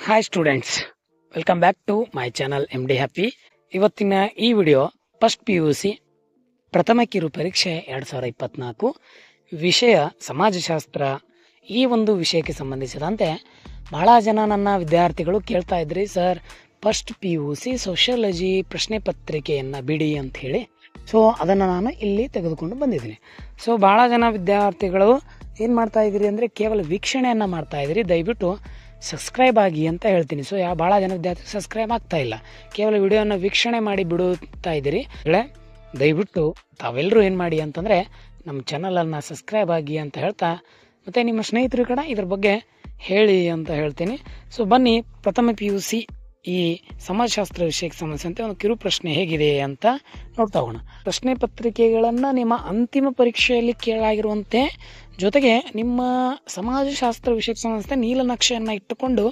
Hi students, welcome back to my channel MD happy. ಇವತ್ತಿನ ಈ video first PUC ಪ್ರಥಮ ಕಿರು ಪರೀಕ್ಷೆ 2024 ವಿಷಯ ಸಮಾಜಶಾಸ್ತ್ರ. ಈ ಒಂದು ವಿಷಯಕ್ಕೆ ಸಂಬಂಧಿಸಿದಂತೆ ಬಹಳ ಜನ ನನ್ನ ವಿದ್ಯಾರ್ಥಿಗಳು ಕೇಳ್ತಾ ಇದ್ರಿ, ಸರ್ ಫಸ್ಟ್ PUC ಸೋಷಿಯಾಲಜಿ ಪ್ರಶ್ನೆ ಪತ್ರಿಕೆಯನ್ನು ಬಿಡಿ ಅಂತ ಹೇಳಿ. ಸೊ ಅದನ್ನು ನಾನು ಇಲ್ಲಿ ತೆಗೆದುಕೊಂಡು ಬಂದಿದ್ದೀನಿ. ಸೊ ಭಾಳ ಜನ ವಿದ್ಯಾರ್ಥಿಗಳು ಏನು ಮಾಡ್ತಾ ಇದ್ದೀರಿ ಅಂದರೆ ಕೇವಲ ವೀಕ್ಷಣೆಯನ್ನು ಮಾಡ್ತಾ ಇದ್ದೀರಿ. ದಯವಿಟ್ಟು ಸಬ್ಸ್ಕ್ರೈಬ್ ಆಗಿ ಅಂತ ಹೇಳ್ತೀನಿ. ಸೊ ಭಾಳ ಜನ ವಿದ್ಯಾರ್ಥಿಗಳು ಸಬ್ಸ್ಕ್ರೈಬ್ ಆಗ್ತಾ ಇಲ್ಲ, ಕೇವಲ ವಿಡಿಯೋನ ವೀಕ್ಷಣೆ ಮಾಡಿ ಬಿಡುತ್ತಾ ಇದ್ದೀರಿ. ದಯವಿಟ್ಟು ತಾವೆಲ್ಲರೂ ಏನು ಮಾಡಿ ಅಂತಂದರೆ ನಮ್ಮ ಚಾನಲನ್ನು ಸಬ್ಸ್ಕ್ರೈಬ್ ಆಗಿ ಅಂತ ಹೇಳ್ತಾ, ಮತ್ತು ನಿಮ್ಮ ಸ್ನೇಹಿತರು ಕೂಡ ಇದ್ರ ಬಗ್ಗೆ ಹೇಳಿ ಅಂತ ಹೇಳ್ತೀನಿ. ಸೊ ಬನ್ನಿ, ಪ್ರಥಮ PUC ಈ ಸಮಾಜಶಾಸ್ತ್ರ ವಿಷಯಕ್ಕೆ ಸಂಬಂಧಿಸಿದಂತೆ ಒಂದು ಕಿರು ಪ್ರಶ್ನೆ ಹೇಗಿದೆ ಅಂತ ನೋಡ್ತಾ ಹೋಗೋಣ. ಪ್ರಶ್ನೆ ಪತ್ರಿಕೆಗಳನ್ನು ನಿಮ್ಮ ಅಂತಿಮ ಪರೀಕ್ಷೆಯಲ್ಲಿ ಕೇಳಾಗಿರುವಂತೆ, ಜೊತೆಗೆ ನಿಮ್ಮ ಸಮಾಜಶಾಸ್ತ್ರ ವಿಷಯಕ್ಕೆ ಸಂಬಂಧಿಸಿದ ನೀಲನಕ್ಷೆಯನ್ನು ಇಟ್ಟುಕೊಂಡು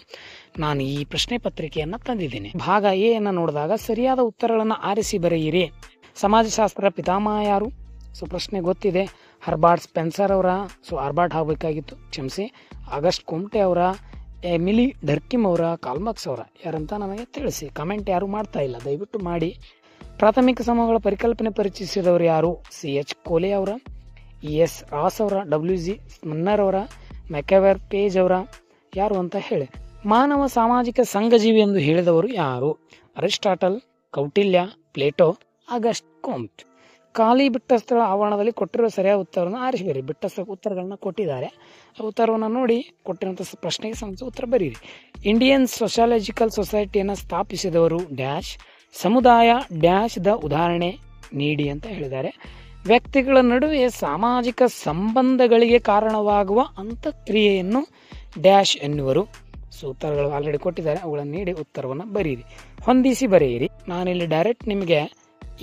ನಾನು ಈ ಪ್ರಶ್ನೆ ಪತ್ರಿಕೆಯನ್ನು ತಂದಿದ್ದೀನಿ. ಭಾಗ ಎ ಅನ್ನು ನೋಡಿದಾಗ ಸರಿಯಾದ ಉತ್ತರಗಳನ್ನು ಆರಿಸಿ ಬರೆಯಿರಿ. ಸಮಾಜಶಾಸ್ತ್ರ ಪಿತಾಮಹ ಯಾರು? ಸೊ ಪ್ರಶ್ನೆ ಗೊತ್ತಿದೆ, ಹರ್ಬರ್ಟ್ ಸ್ಪೆನ್ಸರ್ ಅವರ. ಸೊ ಹರ್ಬರ್ಟ್ ಆಗಬೇಕಾಗಿತ್ತು, ಕ್ಷಮಿಸಿ. ಆಗಸ್ಟ್ ಕೊಮ್ಟೆ ಅವರ, ಎಮಿಲಿ ಡರ್ಕಿಮ್ ಅವರ, ಕಾರ್ಲ್ಮಾರ್ಕ್ಸ್ ಅವರ? ಯಾರಂತ ನನಗೆ ತಿಳಿಸಿ. ಕಮೆಂಟ್ ಯಾರು ಮಾಡ್ತಾ ಇಲ್ಲ, ದಯವಿಟ್ಟು ಮಾಡಿ. ಪ್ರಾಥಮಿಕ ಸಮೂಹಗಳ ಪರಿಕಲ್ಪನೆ ಪರಿಚಯಿಸಿದವರು ಯಾರು? CH ಕೋಲೆ ಅವರ, ES ರಾಸ್ ಅವರ, WG ಮನ್ನರ್ ಅವರ, ಮೆಕ್ಯಾವೆರ್ ಪೇಜ್ ಅವರ? ಯಾರು ಅಂತ ಹೇಳಿ. ಮಾನವ ಸಾಮಾಜಿಕ ಸಂಘಜೀವಿ ಎಂದು ಹೇಳಿದವರು ಯಾರು? Aristotle, Kautilya, Plato, August Comte. ಖಾಲಿ ಬಿಟ್ಟ ಸ್ಥಳ ಆವರಣದಲ್ಲಿ ಕೊಟ್ಟಿರುವ ಸರಿಯಾದ ಉತ್ತರವನ್ನು ಆರಿಸಿಬೇರಿ. ಬಿಟ್ಟ ಉತ್ತರಗಳನ್ನ ಕೊಟ್ಟಿದ್ದಾರೆ, ಆ ಉತ್ತರವನ್ನು ನೋಡಿ ಕೊಟ್ಟಿರುವಂಥ ಪ್ರಶ್ನೆಗೆ ಸಂಬಂಧಿಸಿದ ಉತ್ತರ ಬರೀರಿ. ಇಂಡಿಯನ್ ಸೋಷಿಯಾಲಜಿಕಲ್ ಸೊಸೈಟಿಯನ್ನು ಸ್ಥಾಪಿಸಿದವರು ಡ್ಯಾಶ್. ಸಮುದಾಯ ಡ್ಯಾಶ್ದ ಉದಾಹರಣೆ ನೀಡಿ ಅಂತ ಹೇಳಿದ್ದಾರೆ. ವ್ಯಕ್ತಿಗಳ ನಡುವೆ ಸಾಮಾಜಿಕ ಸಂಬಂಧಗಳಿಗೆ ಕಾರಣವಾಗುವ ಅಂತಕ್ರಿಯೆಯನ್ನು ಡ್ಯಾಶ್ ಎನ್ನುವರು. ಸೊ ಉತ್ತರಗಳು ಆಲ್ರೆಡಿ ಕೊಟ್ಟಿದ್ದಾರೆ, ಅವುಗಳನ್ನು ನೀಡಿ ಉತ್ತರವನ್ನು ಬರೀರಿ. ಹೊಂದಿಸಿ ಬರೆಯಿರಿ. ನಾನಿಲ್ಲಿ ಡೈರೆಕ್ಟ್ ನಿಮಗೆ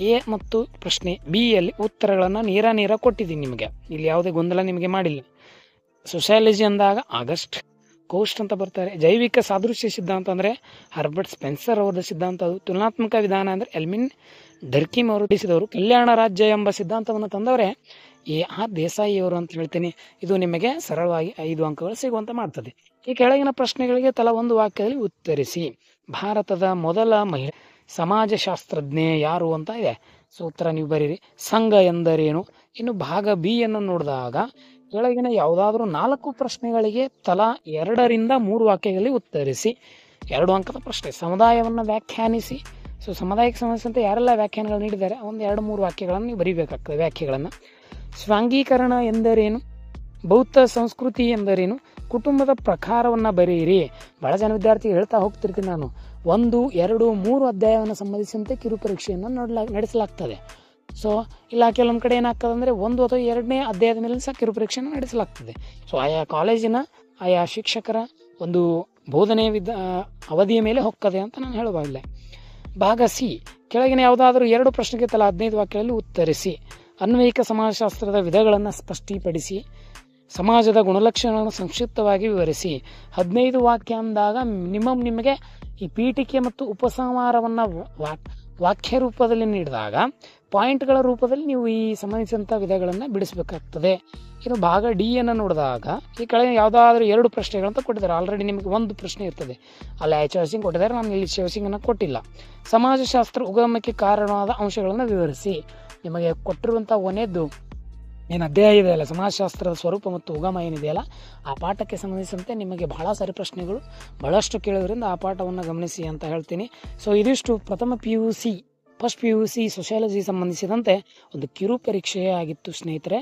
ಎ ಮತ್ತು ಪ್ರಶ್ನೆ ಬಿ ಯಲ್ಲಿ ಉತ್ತರಗಳನ್ನು ನೇರ ಕೊಟ್ಟಿದ್ದೀನಿ ನಿಮಗೆ. ಇಲ್ಲಿ ಯಾವುದೇ ಗೊಂದಲ ನಿಮಗೆ ಮಾಡಿಲ್ಲ. ಸೋಷಿಯಾಲಜಿ ಅಂದಾಗ ಆಗಸ್ಟ್ ಕೋಸ್ಟ್ ಅಂತ ಬರ್ತಾರೆ. ಜೈವಿಕ ಸಾದೃಶ್ಯ ಸಿದ್ಧಾಂತ ಅಂದರೆ ಹರ್ಬರ್ಟ್ ಸ್ಪೆನ್ಸರ್ ಅವರ ಸಿದ್ಧಾಂತ. ಅದು ತುಲನಾತ್ಮಕ ವಿಧಾನ ಅಂದರೆ ಎಲ್ಮಿನ್ ಡರ್ಕಿಮ್ ಅವರು ತಿಳಿಸಿದವರು. ಕಲ್ಯಾಣ ರಾಜ್ಯ ಎಂಬ ಸಿದ್ಧಾಂತವನ್ನು ತಂದವರೇ AR ದೇಸಾಯಿ ಅವರು ಅಂತ ಹೇಳ್ತೀನಿ. ಇದು ನಿಮಗೆ ಸರಳವಾಗಿ 5 ಅಂಕಗಳು ಸಿಗುವಂತ ಮಾಡ್ತದೆ. ಈ ಕೆಳಗಿನ ಪ್ರಶ್ನೆಗಳಿಗೆ ತಲಾ ಒಂದು ವಾಕ್ಯದಲ್ಲಿ ಉತ್ತರಿಸಿ. ಭಾರತದ ಮೊದಲ ಮಹಿಳೆ ಸಮಾಜಶಾಸ್ತ್ರಜ್ಞೆ ಯಾರು ಅಂತ ಇದೆ. ಸೊ ಉತ್ತರ ನೀವು ಬರೀರಿ. ಸಂಘ ಎಂದರೇನು? ಇನ್ನು ಭಾಗ ಬಿ ಯನ್ನು ನೋಡಿದಾಗ ಕೆಳಗಿನ ಯಾವುದಾದ್ರೂ 4 ಪ್ರಶ್ನೆಗಳಿಗೆ ತಲಾ 2 ರಿಂದ 3 ವಾಕ್ಯಗಳಲ್ಲಿ ಉತ್ತರಿಸಿ. 2 ಅಂಕದ ಪ್ರಶ್ನೆ. ಸಮುದಾಯವನ್ನು ವ್ಯಾಖ್ಯಾನಿಸಿ. ಸೊ ಸಮುದಾಯಕ್ಕೆ ಸಂಬಂಧಿಸಿದಂತೆ ಯಾರೆಲ್ಲ ವ್ಯಾಖ್ಯಾನಗಳು ನೀಡಿದ್ದಾರೆ, ಒಂದು 2-3 ವಾಕ್ಯಗಳನ್ನು ನೀವು ಬರೀಬೇಕಾಗ್ತದೆ ವ್ಯಾಖ್ಯೆಗಳನ್ನು. ಸ್ವಾಂಗೀಕರಣ ಎಂದರೇನು? ಬೌದ್ಧ ಸಂಸ್ಕೃತಿ ಎಂದರೇನು? ಕುಟುಂಬದ ಪ್ರಕಾರವನ್ನು ಬರೆಯಿರಿ. ಬಹಳ ಜನ ವಿದ್ಯಾರ್ಥಿಗಳು ಹೇಳ್ತಾ ಹೋಗ್ತಿರ್ತೀನಿ ನಾನು, 1, 2, 3 ಅಧ್ಯಾಯವನ್ನು ಸಂಬಂಧಿಸಿದಂತೆ ಕಿರು ಪರೀಕ್ಷೆಯನ್ನು ನಡೆಸಲಾಗ್ತದೆ. ಸೊ ಇಲ್ಲ ಕೆಲವೊಂದು ಕಡೆ ಏನಾಗ್ತದೆ ಅಂದರೆ 1 ಅಥವಾ 2ನೇ ಅಧ್ಯಾಯದ ಮೇಲೆ ಸಹ ಕಿರು ಪರೀಕ್ಷೆಯನ್ನು ನಡೆಸಲಾಗ್ತದೆ. ಸೊ ಆಯಾ ಕಾಲೇಜಿನ ಆಯಾ ಶಿಕ್ಷಕರ ಒಂದು ಬೋಧನೆ ಅವಧಿಯ ಮೇಲೆ ಹೊಕ್ಕದೆ ಅಂತ ನಾನು ಹೇಳುವಾಗಿಲ್ಲ. ಭಾಗ ಸಿ. ಕೆಳಗಿನ ಯಾವುದಾದ್ರೂ 2 ಪ್ರಶ್ನೆಗೆ ತಲಾ 15 ವಾಕ್ಯಗಳಲ್ಲಿ ಉತ್ತರಿಸಿ. ಅನ್ವಯಿಕ ಸಮಾಜಶಾಸ್ತ್ರದ ವಿಧಗಳನ್ನು ಸ್ಪಷ್ಟೀಪಡಿಸಿ. ಸಮಾಜದ ಗುಣಲಕ್ಷಣಗಳನ್ನು ಸಂಕ್ಷಿಪ್ತವಾಗಿ ವಿವರಿಸಿ. 15 ವಾಕ್ಯ ಅಂದಾಗ ಮಿನಿಮಮ್ ನಿಮಗೆ ಈ ಪೀಠಿಕೆ ಮತ್ತು ಉಪಸಂಹಾರವನ್ನು ವಾಕ್ಯ ರೂಪದಲ್ಲಿ ನೀಡಿದಾಗ ಪಾಯಿಂಟ್ಗಳ ರೂಪದಲ್ಲಿ ನೀವು ಈ ಸಂಬಂಧಿಸಿದಂಥ ವಿಧಗಳನ್ನು ಬಿಡಿಸಬೇಕಾಗ್ತದೆ. ಇನ್ನು ಭಾಗ ಡಿ ಅನ್ನು ನೋಡಿದಾಗ ಈ ಕೆಳಗೆ ಯಾವುದಾದ್ರೂ 2 ಪ್ರಶ್ನೆಗಳಂತ ಕೊಟ್ಟಿದ್ದಾರೆ. ಆಲ್ರೆಡಿ ನಿಮಗೆ 1 ಪ್ರಶ್ನೆ ಇರ್ತದೆ, ಅಲ್ಲಿ ಚಾಯ್ಸಿಂಗ್ ಕೊಟ್ಟಿದ್ದಾರೆ, ನಾನು ಇಲ್ಲಿ ಚಾಯ್ಸಿಂಗನ್ನು ಕೊಟ್ಟಿಲ್ಲ. ಸಮಾಜಶಾಸ್ತ್ರ ಉಗಮಕ್ಕೆ ಕಾರಣವಾದ ಅಂಶಗಳನ್ನು ವಿವರಿಸಿ. ನಿಮಗೆ ಕೊಟ್ಟಿರುವಂಥ ಕೊನೆಯದ್ದು ಏನು ಅಧ್ಯಾಯ ಇದೆಯಲ್ಲ, ಸಮಾಜಶಾಸ್ತ್ರದ ಸ್ವರೂಪ ಮತ್ತು ಉಗಮ ಏನಿದೆಯಲ್ಲ, ಆ ಪಾಠಕ್ಕೆ ಸಂಬಂಧಿಸಿದಂತೆ ನಿಮಗೆ ಬಹಳ ಸಾರಿ ಪ್ರಶ್ನೆಗಳು ಬಹಳಷ್ಟು ಕೇಳೋದ್ರಿಂದ ಆ ಪಾಠವನ್ನು ಗಮನಿಸಿ ಅಂತ ಹೇಳ್ತೀನಿ. ಸೊ ಇದಿಷ್ಟು ಪ್ರಥಮ PUC ಫಸ್ಟ್ PUC ಸೋಷಿಯಾಲಜಿ ಸಂಬಂಧಿಸಿದಂತೆ ಒಂದು ಕಿರು ಪರೀಕ್ಷೆ ಆಗಿತ್ತು ಸ್ನೇಹಿತರೆ.